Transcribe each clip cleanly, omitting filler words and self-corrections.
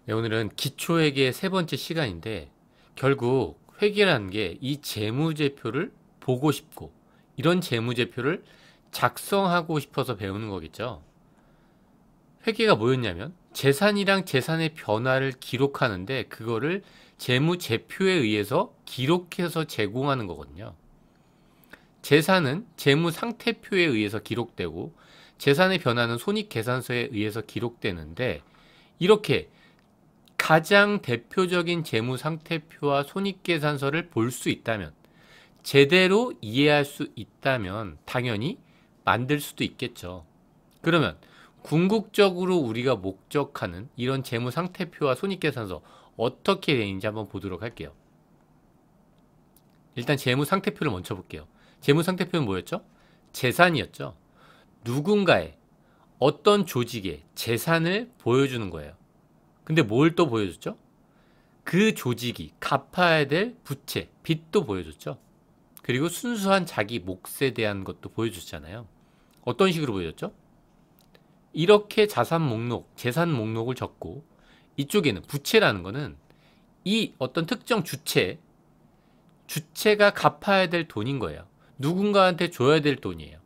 네, 오늘은 기초회계 세 번째 시간인데 결국 회계라는 게 이 재무제표를 보고 싶고 이런 재무제표를 작성하고 싶어서 배우는 거겠죠. 회계가 뭐였냐면 재산이랑 재산의 변화를 기록하는데 그거를 재무제표에 의해서 기록해서 제공하는 거거든요. 재산은 재무상태표에 의해서 기록되고 재산의 변화는 손익계산서에 의해서 기록되는데 이렇게 가장 대표적인 재무상태표와 손익계산서를 볼 수 있다면, 제대로 이해할 수 있다면 당연히 만들 수도 있겠죠. 그러면 궁극적으로 우리가 목적하는 이런 재무상태표와 손익계산서 어떻게 되는지 한번 보도록 할게요. 일단 재무상태표를 먼저 볼게요. 재무상태표는 뭐였죠? 재산이었죠. 누군가의 어떤 조직의 재산을 보여주는 거예요. 근데 뭘 또 보여줬죠? 그 조직이 갚아야 될 부채, 빚도 보여줬죠. 그리고 순수한 자기 몫에 대한 것도 보여줬잖아요. 어떤 식으로 보여줬죠? 이렇게 자산 목록, 재산 목록을 적고 이쪽에는 부채라는 거는 이 어떤 특정 주체가 갚아야 될 돈인 거예요. 누군가한테 줘야 될 돈이에요.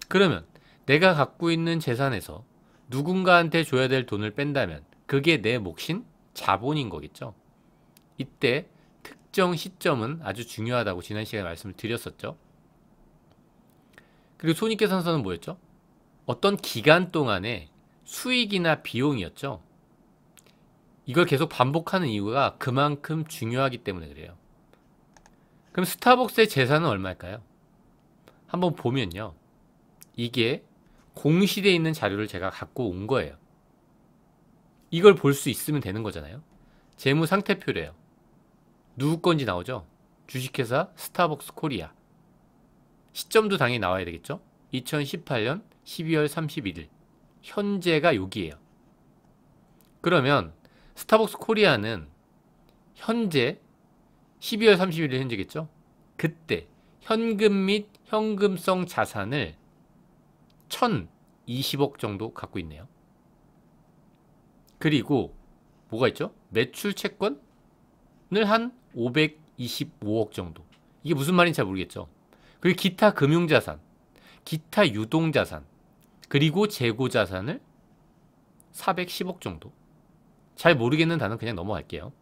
그러면 내가 갖고 있는 재산에서 누군가한테 줘야 될 돈을 뺀다면 그게 내 몫인 자본인 거겠죠. 이때 특정 시점은 아주 중요하다고 지난 시간에 말씀을 드렸었죠. 그리고 손익계산서는 뭐였죠? 어떤 기간 동안의 수익이나 비용이었죠. 이걸 계속 반복하는 이유가 그만큼 중요하기 때문에 그래요. 그럼 스타벅스의 재산은 얼마일까요? 한번 보면요. 이게 공시되어 있는 자료를 제가 갖고 온 거예요. 이걸 볼 수 있으면 되는 거잖아요. 재무상태표래요. 누구 건지 나오죠? 주식회사 스타벅스 코리아. 시점도 당연히 나와야 되겠죠? 2018년 12월 31일. 현재가 여기에요. 그러면 스타벅스 코리아는 현재 12월 31일 현재겠죠? 그때 현금 및 현금성 자산을 1020억 정도 갖고 있네요. 그리고 뭐가 있죠? 매출 채권을 한 525억 정도. 이게 무슨 말인지 잘 모르겠죠. 그리고 기타 금융자산, 기타 유동자산, 그리고 재고자산을 410억 정도. 잘 모르겠는 단어는 그냥 넘어갈게요.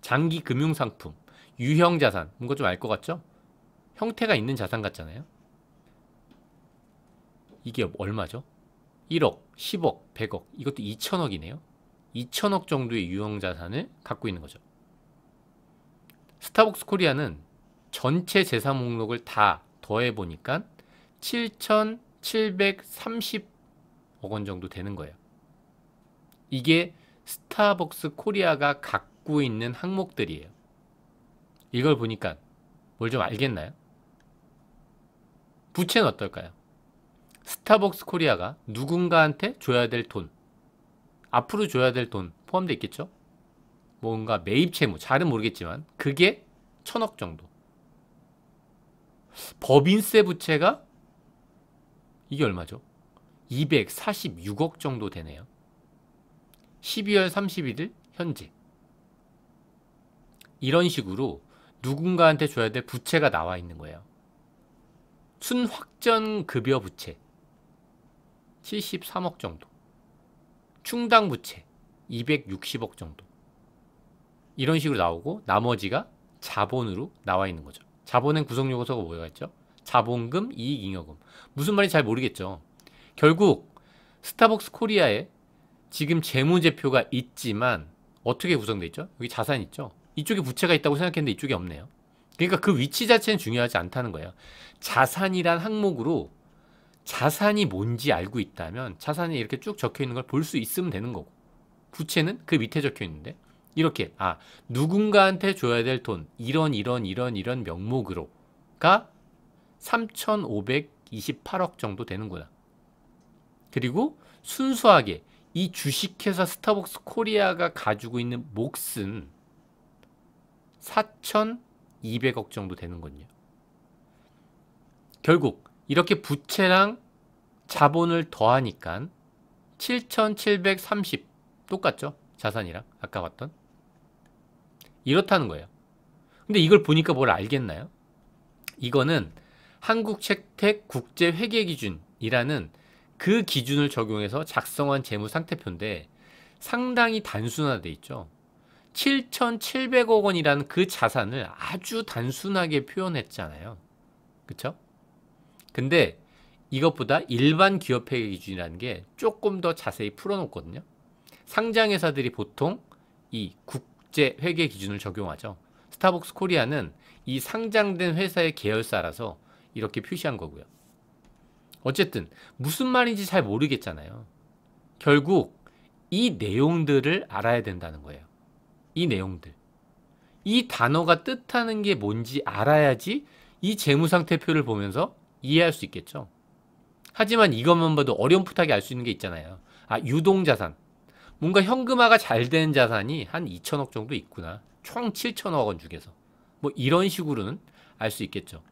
장기 금융상품, 유형자산, 뭔가 좀 알 것 같죠? 형태가 있는 자산 같잖아요. 이게 얼마죠? 1억, 10억, 100억, 이것도 2천억이네요. 2천억 정도의 유형자산을 갖고 있는 거죠. 스타벅스 코리아는 전체 재산 목록을 다 더해보니까 7,730억 원 정도 되는 거예요. 이게 스타벅스 코리아가 갖고 있는 항목들이에요. 이걸 보니까 뭘 좀 알겠나요? 부채는 어떨까요? 스타벅스 코리아가 누군가한테 줘야 될 돈, 앞으로 줘야 될 돈 포함되어 있겠죠? 뭔가 매입 채무, 잘은 모르겠지만 그게 1,000억 정도. 법인세 부채가 이게 얼마죠? 246억 정도 되네요. 12월 31일 현재. 이런 식으로 누군가한테 줘야 될 부채가 나와 있는 거예요. 순확전 급여 부채 73억 정도. 충당 부채 260억 정도. 이런 식으로 나오고 나머지가 자본으로 나와 있는 거죠. 자본의 구성 요소가 뭐가 있죠? 자본금, 이익잉여금. 무슨 말인지 잘 모르겠죠. 결국 스타벅스 코리아에 지금 재무제표가 있지만 어떻게 구성되어 있죠? 여기 자산 있죠? 이쪽에 부채가 있다고 생각했는데 이쪽에 없네요. 그러니까 그 위치 자체는 중요하지 않다는 거예요. 자산이란 항목으로 자산이 뭔지 알고 있다면 자산이 이렇게 쭉 적혀 있는 걸 볼 수 있으면 되는 거고, 부채는 그 밑에 적혀 있는데 이렇게 누군가한테 줘야 될 돈 이런 명목으로가 3,528억 정도 되는구나. 그리고 순수하게 이 주식회사 스타벅스 코리아가 가지고 있는 몫은 4,200억 정도 되는군요. 결국 이렇게 부채랑 자본을 더하니까 7,730 똑같죠? 자산이랑 아까 봤던 이렇다는 거예요. 근데 이걸 보니까 뭘 알겠나요? 이거는 한국채택 국제회계기준이라는 그 기준을 적용해서 작성한 재무상태표인데 상당히 단순화돼 있죠. 7,700억 원이라는 그 자산을 아주 단순하게 표현했잖아요. 그쵸? 근데 이것보다 일반 기업회계 기준이라는 게 조금 더 자세히 풀어놓거든요. 상장회사들이 보통 이 국제회계 기준을 적용하죠. 스타벅스 코리아는 이 상장된 회사의 계열사라서 이렇게 표시한 거고요. 어쨌든 무슨 말인지 잘 모르겠잖아요. 결국 이 내용들을 알아야 된다는 거예요. 이 내용들. 이 단어가 뜻하는 게 뭔지 알아야지 이 재무상태표를 보면서 이해할 수 있겠죠. 하지만 이것만 봐도 어렴풋하게 알 수 있는 게 있잖아요. 아, 유동자산. 뭔가 현금화가 잘 된 자산이 한 2천억 정도 있구나. 총 7천억 원 중에서. 뭐 이런 식으로는 알 수 있겠죠.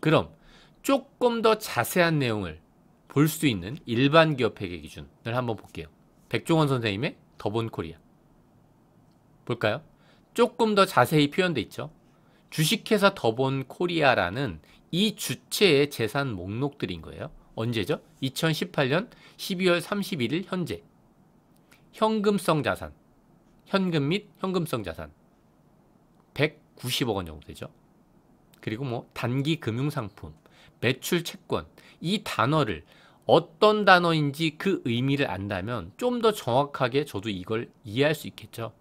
그럼 조금 더 자세한 내용을 볼 수 있는 일반 기업 회계 기준을 한번 볼게요. 백종원 선생님의 더본코리아. 볼까요? 조금 더 자세히 표현돼 있죠. 주식회사 더본코리아라는 이 주체의 재산 목록들인 거예요. 언제죠? 2018년 12월 31일 현재. 현금성 자산, 현금 및 현금성 자산 190억 원 정도 되죠. 그리고 뭐 단기 금융상품, 매출 채권, 이 단어를 어떤 단어인지 그 의미를 안다면 좀 더 정확하게 저도 이걸 이해할 수 있겠죠.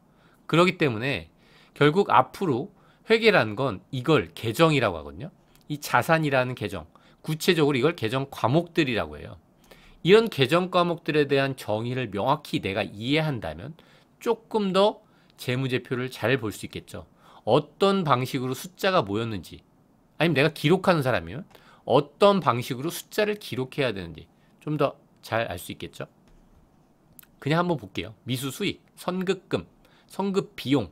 그렇기 때문에 결국 앞으로 회계라는 건 이걸 계정이라고 하거든요. 이 자산이라는 계정, 구체적으로 이걸 계정 과목들이라고 해요. 이런 계정 과목들에 대한 정의를 명확히 내가 이해한다면 조금 더 재무제표를 잘 볼 수 있겠죠. 어떤 방식으로 숫자가 모였는지, 아니면 내가 기록하는 사람이면 어떤 방식으로 숫자를 기록해야 되는지 좀 더 잘 알 수 있겠죠. 그냥 한번 볼게요. 미수 수익, 선급금, 선급 비용,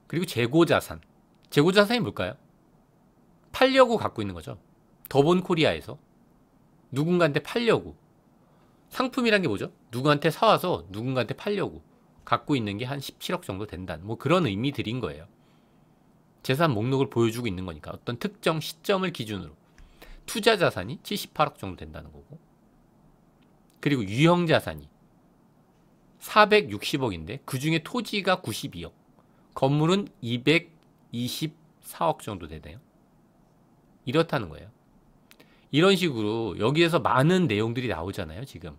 그리고 재고자산. 재고자산이 뭘까요? 팔려고 갖고 있는 거죠. 더본코리아에서 누군가한테 팔려고. 상품이란 게 뭐죠? 누구한테 사와서 누군가한테 팔려고 갖고 있는 게 한 17억 정도 된다는 뭐 그런 의미들인 거예요. 재산 목록을 보여주고 있는 거니까 어떤 특정 시점을 기준으로 투자 자산이 78억 정도 된다는 거고, 그리고 유형 자산이 460억인데 그 중에 토지가 92억, 건물은 224억 정도 되네요. 이렇다는 거예요. 이런 식으로 여기에서 많은 내용들이 나오잖아요, 지금.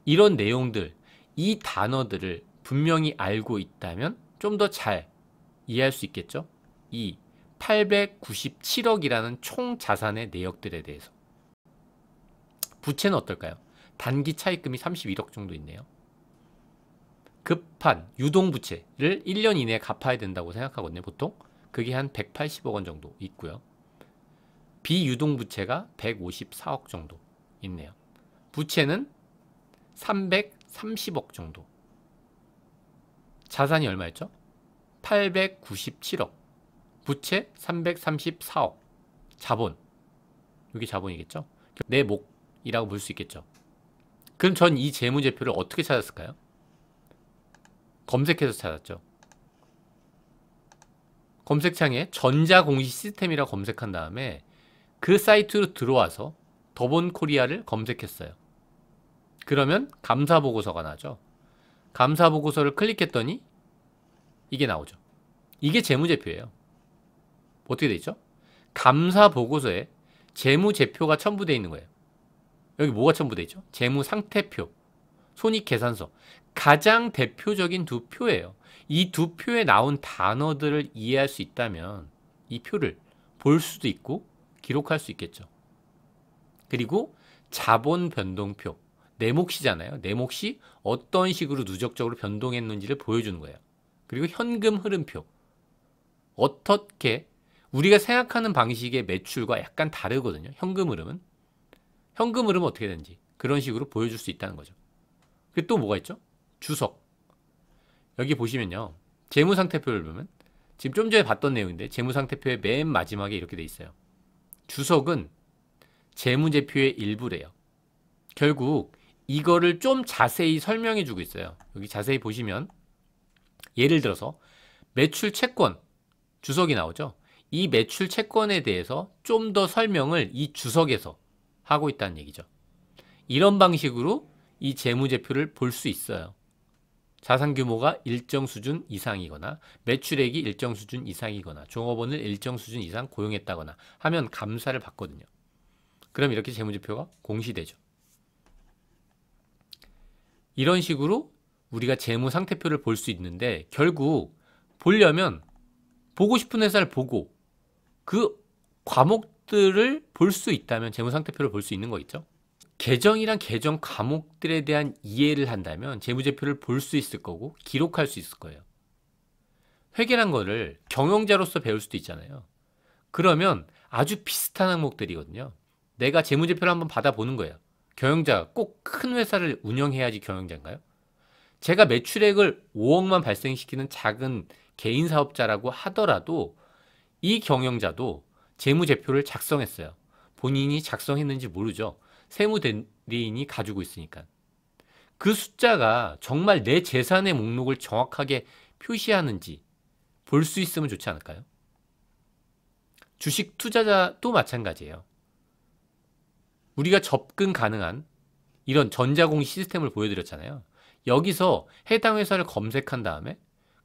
이런 내용들, 이 단어들을 분명히 알고 있다면 좀 더 잘 이해할 수 있겠죠? 이 897억이라는 총 자산의 내역들에 대해서. 부채는 어떨까요? 단기 차입금이 31억 정도 있네요. 급한 유동부채를 1년 이내에 갚아야 된다고 생각하거든요, 보통. 그게 한 180억 원 정도 있고요. 비유동부채가 154억 정도 있네요. 부채는 330억 정도. 자산이 얼마였죠? 897억. 부채 334억. 자본. 이게 자본이겠죠? 내목이라고 볼 수 있겠죠. 그럼 전 이 재무제표를 어떻게 찾았을까요? 검색해서 찾았죠. 검색창에 전자공시 시스템이라고 검색한 다음에 그 사이트로 들어와서 더본코리아를 검색했어요. 그러면 감사보고서가 나죠. 감사보고서를 클릭했더니 이게 나오죠. 이게 재무제표예요. 어떻게 돼 있죠? 감사보고서에 재무제표가 첨부되어 있는 거예요. 여기 뭐가 첨부되어 있죠? 재무상태표, 손익계산서. 가장 대표적인 두 표예요. 이 두 표에 나온 단어들을 이해할 수 있다면 이 표를 볼 수도 있고 기록할 수 있겠죠. 그리고 자본 변동표, 내 몫이잖아요. 내 몫이 어떤 식으로 누적적으로 변동했는지를 보여주는 거예요. 그리고 현금 흐름표, 어떻게 우리가 생각하는 방식의 매출과 약간 다르거든요. 현금 흐름은 어떻게 되는지 그런 식으로 보여줄 수 있다는 거죠. 그리고 또 뭐가 있죠? 주석. 여기 보시면요, 재무상태표를 보면 지금 좀 전에 봤던 내용인데 재무상태표의 맨 마지막에 이렇게 돼 있어요. 주석은 재무제표의 일부래요. 결국 이거를 좀 자세히 설명해 주고 있어요. 여기 자세히 보시면 예를 들어서 매출 채권 주석이 나오죠. 이 매출 채권에 대해서 좀 더 설명을 이 주석에서 하고 있다는 얘기죠. 이런 방식으로 이 재무제표를 볼 수 있어요. 자산 규모가 일정 수준 이상이거나 매출액이 일정 수준 이상이거나 종업원을 일정 수준 이상 고용했다거나 하면 감사를 받거든요. 그럼 이렇게 재무제표가 공시되죠. 이런 식으로 우리가 재무상태표를 볼 수 있는데 결국 보려면 보고 싶은 회사를 보고 그 과목들을 볼 수 있다면 재무상태표를 볼 수 있는 거 있죠. 계정이란 계정 과목들에 대한 이해를 한다면 재무제표를 볼 수 있을 거고 기록할 수 있을 거예요. 회계란 거를 경영자로서 배울 수도 있잖아요. 그러면 아주 비슷한 항목들이거든요. 내가 재무제표를 한번 받아보는 거예요. 경영자가 꼭 큰 회사를 운영해야지 경영자인가요? 제가 매출액을 5억만 발생시키는 작은 개인 사업자라고 하더라도 이 경영자도 재무제표를 작성했어요. 본인이 작성했는지 모르죠. 세무대리인이 가지고 있으니까. 그 숫자가 정말 내 재산의 목록을 정확하게 표시하는지 볼 수 있으면 좋지 않을까요? 주식 투자자도 마찬가지예요. 우리가 접근 가능한 이런 전자공시 시스템을 보여드렸잖아요. 여기서 해당 회사를 검색한 다음에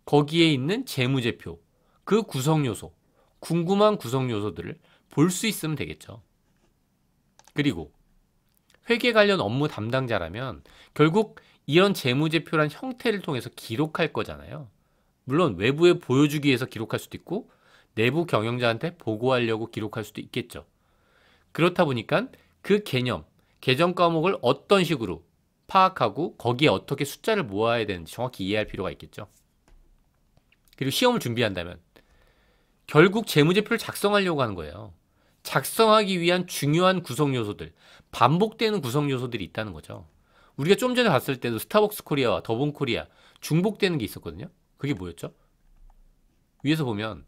거기에 있는 재무제표, 그 구성요소, 궁금한 구성요소들을 볼 수 있으면 되겠죠. 그리고 회계 관련 업무 담당자라면 결국 이런 재무제표란 형태를 통해서 기록할 거잖아요. 물론 외부에 보여주기 위해서 기록할 수도 있고 내부 경영자한테 보고하려고 기록할 수도 있겠죠. 그렇다 보니까 그 개념, 계정 과목을 어떤 식으로 파악하고 거기에 어떻게 숫자를 모아야 되는지 정확히 이해할 필요가 있겠죠. 그리고 시험을 준비한다면 결국 재무제표를 작성하려고 하는 거예요. 작성하기 위한 중요한 구성 요소들, 반복되는 구성 요소들이 있다는 거죠. 우리가 좀 전에 봤을 때도 스타벅스 코리아와 더본 코리아 중복되는 게 있었거든요. 그게 뭐였죠? 위에서 보면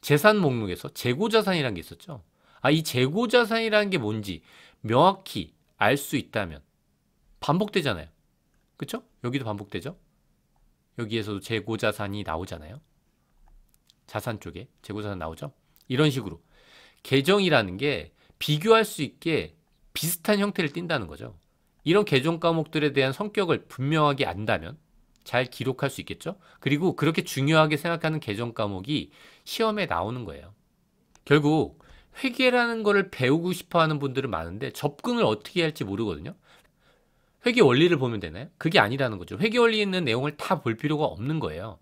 재산 목록에서 재고자산이라는 게 있었죠. 이 재고자산이라는 게 뭔지 명확히 알 수 있다면 반복되잖아요. 그쵸? 여기도 반복되죠? 여기에서도 재고자산이 나오잖아요. 자산 쪽에 재고자산 나오죠? 이런 식으로 계정이라는 게 비교할 수 있게 비슷한 형태를 띈다는 거죠. 이런 계정 과목들에 대한 성격을 분명하게 안다면 잘 기록할 수 있겠죠? 그리고 그렇게 중요하게 생각하는 계정 과목이 시험에 나오는 거예요. 결국 회계라는 거를 배우고 싶어 하는 분들은 많은데 접근을 어떻게 할지 모르거든요. 회계 원리를 보면 되나요? 그게 아니라는 거죠. 회계 원리에 있는 내용을 다 볼 필요가 없는 거예요.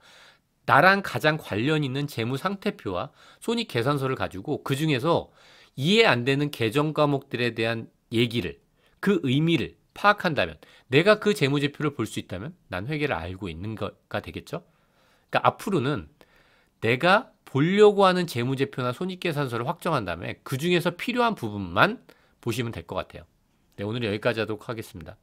나랑 가장 관련 있는 재무 상태표와 손익계산서를 가지고 그 중에서 이해 안 되는 계정 과목들에 대한 얘기를, 그 의미를 파악한다면, 내가 그 재무제표를 볼 수 있다면 난 회계를 알고 있는 거가 되겠죠? 그러니까 앞으로는 내가 보려고 하는 재무제표나 손익계산서를 확정한 다음에 그 중에서 필요한 부분만 보시면 될 것 같아요. 네, 오늘 여기까지 하도록 하겠습니다.